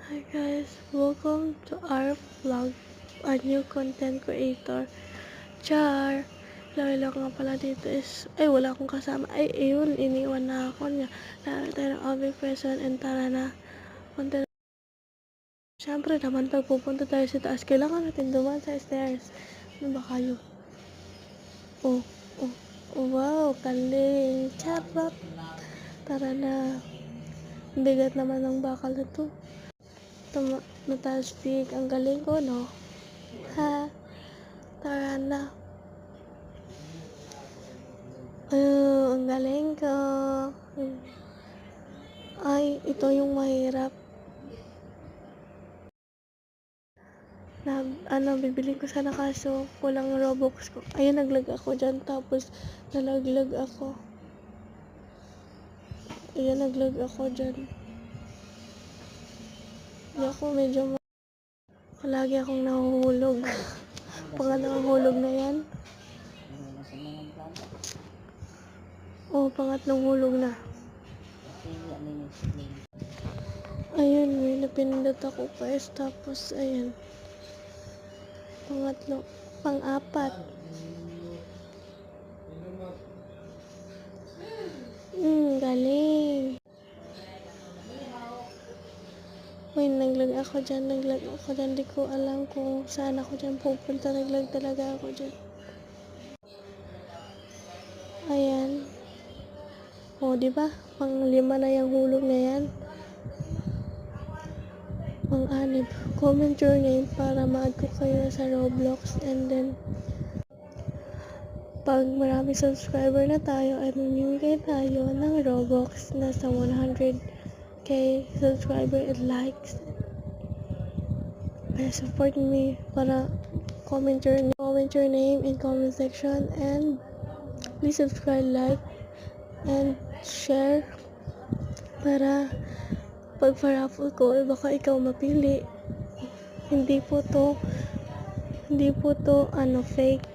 Hi guys, welcome to our vlog, a new content creator. Char! Lalo nga pala dito is, wala akong kasama. Ayun, iniwan na ako niya. Lalo tayo ng Ave Quezon and tara na. Punta na. Siyempre naman, pag pupunta tayo sa taas, kailangan natin dumaan sa stairs. Ano ba kayo? Oh, oh, oh, wow, kaling. Charot! Tara na. Bigat naman ng bakal na to. Natastig. Ang galing ko, no? Ha? Tara na. Ang galing ko. Ay, ito yung mahirap. Bibili ko sana kaso kulang Robux ko. Ayun, naglag ako dyan. Tapos, nalaglag ako. Ayun, naglag ako dyan. Hindi ako medyo lagi akong nahuhulog. Pangalawang hulog na yan. Pangatlong hulog na. Ayun, may napindot ako guys. Tapos, ayun. Pang-apat. Galing. Uy, naglag ako dyan. Di ko alam kung saan ako dyan pupunta. Naglag talaga ako dyan. Ayan. Diba? Pang-5 na yung hulog na yan. Pang-6. Comment your name para ma-add ko kayo sa Roblox. And then, pag maraming subscriber na tayo, ay mamimigay tayo ng Robux na sa 100k subscriber and likes. Para support me, para comment your name in comment section, and please subscribe, like, and share para pag pa-raffle ko, baka ikaw mapili. Hindi po to fake.